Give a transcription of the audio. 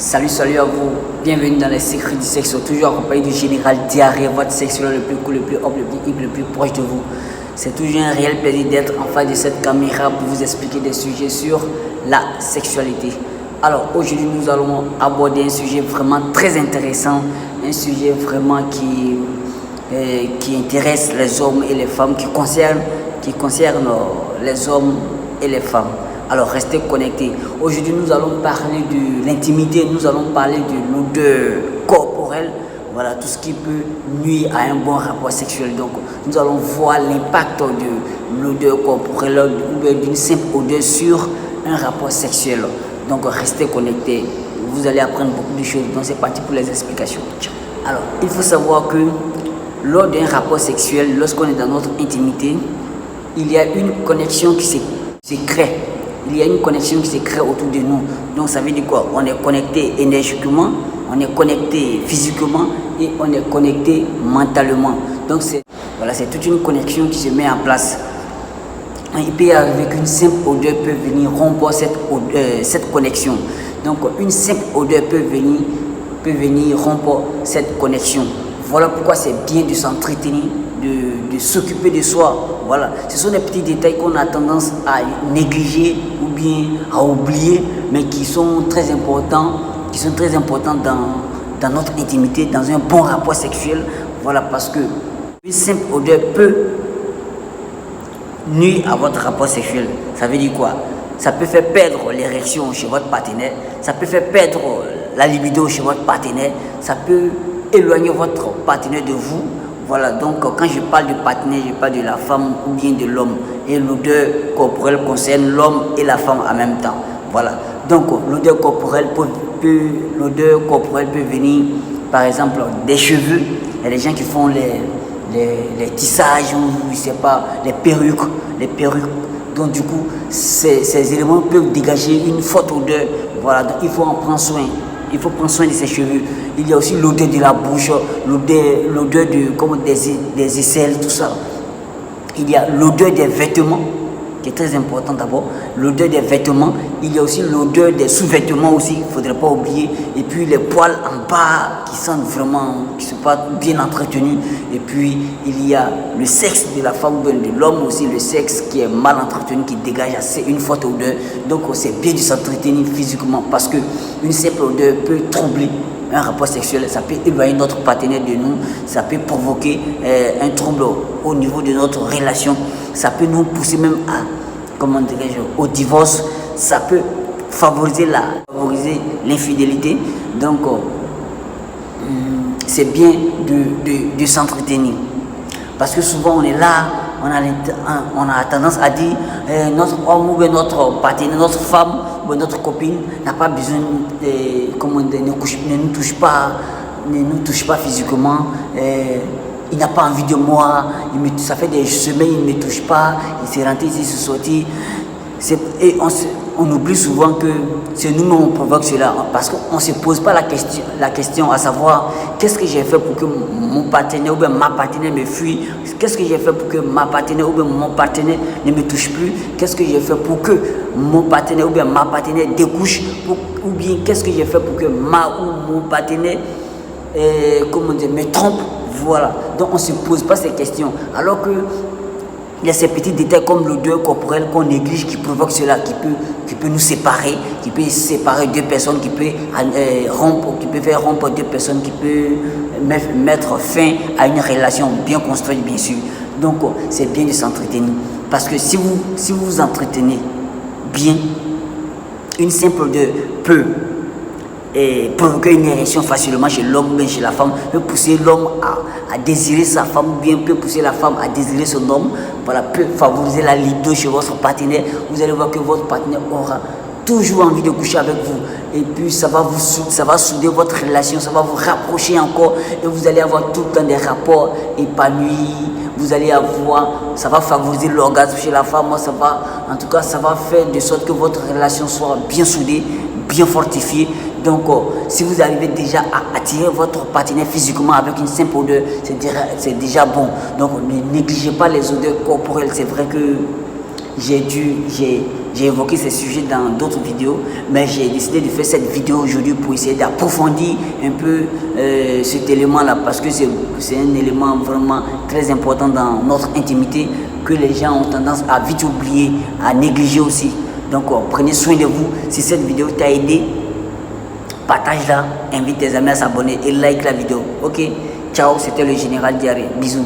Salut à vous, bienvenue dans les secrets du sexe, toujours accompagné du général Diarrhée, votre sexologue le plus cool, le plus hop, le plus hip, le plus proche de vous. C'est toujours un réel plaisir d'être en face de cette caméra pour vous expliquer des sujets sur la sexualité. Alors aujourd'hui nous allons aborder un sujet vraiment très intéressant, un sujet vraiment qui intéresse les hommes et les femmes, qui concerne les hommes et les femmes. Alors restez connectés. Aujourd'hui nous allons parler de l'intimité, nous allons parler de l'odeur corporelle, voilà tout ce qui peut nuire à un bon rapport sexuel. Donc nous allons voir l'impact de l'odeur corporelle ou d'une simple odeur sur un rapport sexuel. Donc restez connectés, vous allez apprendre beaucoup de choses. Donc c'est parti pour les explications. Alors il faut savoir que lors d'un rapport sexuel, lorsqu'on est dans notre intimité, il y a une connexion qui se crée. Il y a une connexion qui se crée autour de nous. Donc ça veut dire quoi? On est connecté énergiquement, on est connecté physiquement et on est connecté mentalement. Donc c'est toute une connexion qui se met en place. Il peut y arriver qu'une simple odeur peut venir rompre cette connexion. Donc une simple odeur peut venir rompre cette connexion. Voilà pourquoi c'est bien de s'entretenir, de s'occuper de soi. Voilà, ce sont des petits détails qu'on a tendance à négliger ou bien à oublier, mais qui sont très importants, dans notre intimité, dans un bon rapport sexuel. Voilà, parce que une simple odeur peut nuire à votre rapport sexuel. Ça veut dire quoi? Ça peut faire perdre l'érection chez votre partenaire, ça peut faire perdre la libido chez votre partenaire, ça peut éloigner votre partenaire de vous. Voilà, donc quand je parle de partenaire, je parle de la femme ou bien de l'homme. Et l'odeur corporelle concerne l'homme et la femme en même temps. Voilà, donc l'odeur corporelle peut venir, par exemple, des cheveux. Il y a des gens qui font les tissages ou je sais pas, les perruques. Donc du coup, ces éléments peuvent dégager une forte odeur. Voilà, donc il faut en prendre soin. Il faut prendre soin de ses cheveux. Il y a aussi l'odeur de la bouche, l'odeur des aisselles, tout ça. Il y a l'odeur des vêtements, qui est très important d'abord. L'odeur des vêtements. Il y a aussi l'odeur des sous-vêtements aussi, il ne faudrait pas oublier. Et puis les poils en bas qui sentent vraiment, qui ne sont pas bien entretenus. Et puis il y a le sexe de la femme ou de l'homme aussi, le sexe qui est mal entretenu, qui dégage assez une forte odeur. Donc c'est bien de s'entretenir physiquement parce qu'une simple odeur peut troubler un rapport sexuel, ça peut éloigner notre partenaire de nous, ça peut provoquer un trouble au niveau de notre relation, ça peut nous pousser même au divorce, ça peut favoriser l'infidélité. Donc c'est bien de s'entretenir parce que souvent on est là, on a tendance à dire notre homme ou notre partenaire, notre femme ou notre copine n'a pas besoin ne nous touche pas physiquement, il n'a pas envie de moi, ça fait des semaines il ne me touche pas, il s'est rentré ici, il s'est sorti. Et on oublie souvent que c'est nous-mêmes on provoque cela parce qu'on ne se pose pas la question à savoir qu'est-ce que j'ai fait pour que mon partenaire ou bien ma partenaire me fuit, qu'est-ce que j'ai fait pour que ma partenaire ou bien mon partenaire ne me touche plus, qu'est-ce que j'ai fait pour que mon partenaire ou bien ma partenaire découche, ou bien qu'est-ce que j'ai fait pour que ma ou mon partenaire me trompe. Voilà, donc on ne se pose pas ces questions alors que il y a ces petits détails comme l'odeur corporelle qu'on néglige qui provoque cela, qui peut nous séparer, qui peut séparer deux personnes, qui peut faire rompre deux personnes, qui peut mettre fin à une relation bien construite, bien sûr. Donc c'est bien de s'entretenir. Parce que si vous vous entretenez bien, une simple odeur peut provoquer une érection facilement chez l'homme ou bien chez la femme, peut pousser l'homme à désirer sa femme ou bien peut pousser la femme à désirer son homme. Voilà, peut favoriser la libido chez votre partenaire. Vous allez voir que votre partenaire aura toujours envie de coucher avec vous. Et puis ça va souder votre relation, ça va vous rapprocher encore et vous allez avoir tout le temps des rapports épanouis. Ça va favoriser l'orgasme chez la femme. Ça va faire de sorte que votre relation soit bien soudée, bien fortifiée. Donc, si vous arrivez déjà à attirer votre partenaire physiquement avec une simple odeur, c'est déjà bon. Donc, ne négligez pas les odeurs corporelles. C'est vrai que j'ai évoqué ces sujets dans d'autres vidéos, mais j'ai décidé de faire cette vidéo aujourd'hui pour essayer d'approfondir un peu cet élément-là, parce que c'est un élément vraiment très important dans notre intimité, que les gens ont tendance à vite oublier, à négliger aussi. Donc prenez soin de vous. Si cette vidéo t'a aidé, partage-la, invite tes amis à s'abonner et like la vidéo. Ok, ciao, c'était le Général Diaré. Bisous.